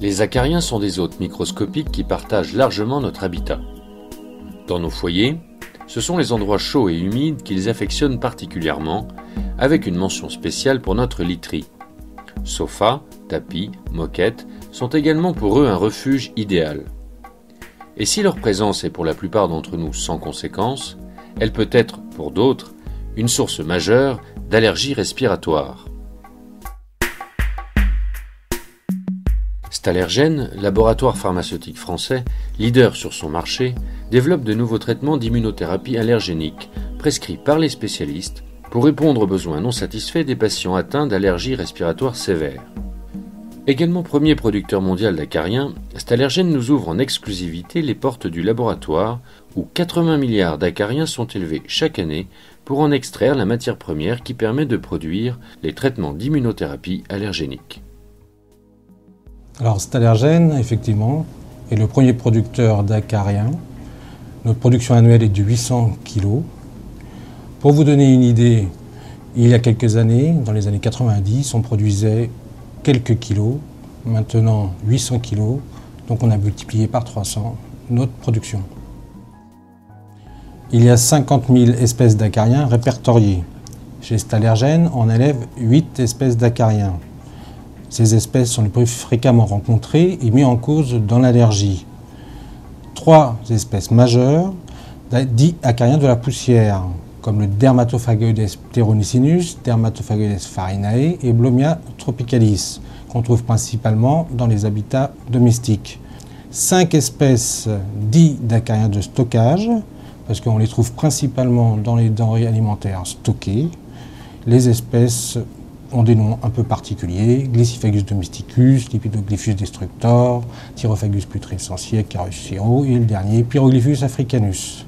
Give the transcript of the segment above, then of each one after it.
Les acariens sont des hôtes microscopiques qui partagent largement notre habitat. Dans nos foyers, ce sont les endroits chauds et humides qu'ils affectionnent particulièrement, avec une mention spéciale pour notre literie. Sofas, tapis, moquettes sont également pour eux un refuge idéal. Et si leur présence est pour la plupart d'entre nous sans conséquence, elle peut être, pour d'autres, une source majeure d'allergies respiratoires. Stalergen, laboratoire pharmaceutique français, leader sur son marché, développe de nouveaux traitements d'immunothérapie allergénique, prescrits par les spécialistes, pour répondre aux besoins non satisfaits des patients atteints d'allergies respiratoires sévères. Également premier producteur mondial d'acariens, Stalergen nous ouvre en exclusivité les portes du laboratoire où 80 milliards d'acariens sont élevés chaque année pour en extraire la matière première qui permet de produire les traitements d'immunothérapie allergénique. Alors Stalergen, effectivement, est le premier producteur d'acariens. Notre production annuelle est de 800 kg. Pour vous donner une idée, il y a quelques années, dans les années 90, on produisait quelques kilos. Maintenant, 800 kg. Donc on a multiplié par 300 notre production. Il y a 50 000 espèces d'acariens répertoriées. Chez Stalergen, on élève 8 espèces d'acariens. Ces espèces sont les plus fréquemment rencontrées et mises en cause dans l'allergie. 3 espèces majeures dits acariens de la poussière, comme le Dermatophagoides pteronicinus, Dermatophagoides farinae et Blomia tropicalis, qu'on trouve principalement dans les habitats domestiques. 5 espèces dites d'acariens de stockage, parce qu'on les trouve principalement dans les denrées alimentaires stockées. Les espèces ont des noms un peu particuliers: Glyciphagus domesticus, Lepidoglyphus destructor, Thyrophagus putrescentia, Carusiro et le dernier, Pyroglyphus africanus.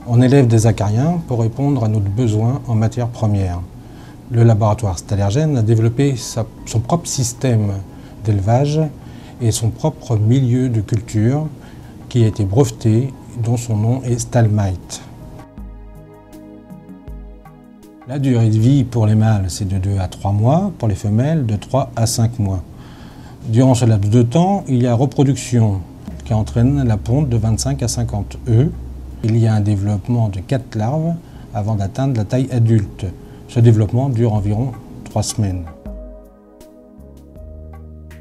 On élève des acariens pour répondre à notre besoin en matière première. Le laboratoire Stalergen a développé son propre système d'élevage et son propre milieu de culture qui a été breveté, dont son nom est Stalmite. La durée de vie pour les mâles, c'est de 2 à 3 mois, pour les femelles, de 3 à 5 mois. Durant ce laps de temps, il y a reproduction qui entraîne la ponte de 25 à 50 œufs. Il y a un développement de 4 larves avant d'atteindre la taille adulte. Ce développement dure environ 3 semaines.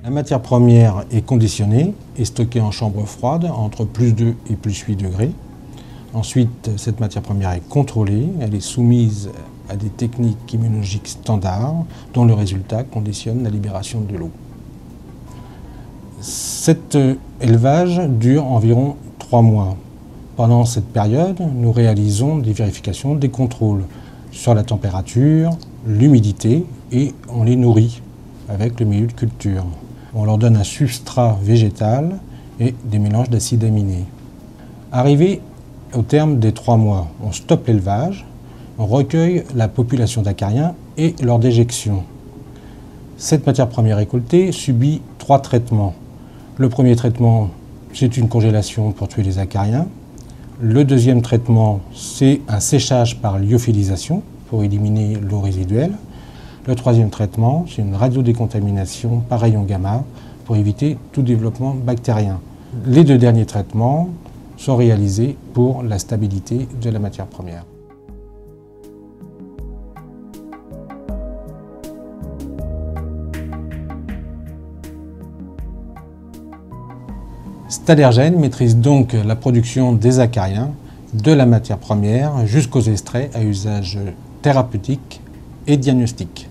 La matière première est conditionnée et stockée en chambre froide entre plus 2 et plus 8 degrés. Ensuite, cette matière première est contrôlée, elle est soumise à des techniques immunologiques standards dont le résultat conditionne la libération de l'eau. Cet élevage dure environ 3 mois. Pendant cette période, nous réalisons des vérifications, des contrôles sur la température, l'humidité et on les nourrit avec le milieu de culture. On leur donne un substrat végétal et des mélanges d'acides aminés. Arrivé au terme des 3 mois, on stoppe l'élevage, on recueille la population d'acariens et leur déjection. Cette matière première récoltée subit 3 traitements. Le premier traitement, c'est une congélation pour tuer les acariens. Le deuxième traitement, c'est un séchage par lyophilisation pour éliminer l'eau résiduelle. Le troisième traitement, c'est une radiodécontamination par rayon gamma pour éviter tout développement bactérien. Les 2 derniers traitements sont réalisés pour la stabilité de la matière première. Stalergen maîtrise donc la production des acariens, de la matière première jusqu'aux extraits à usage thérapeutique et diagnostique.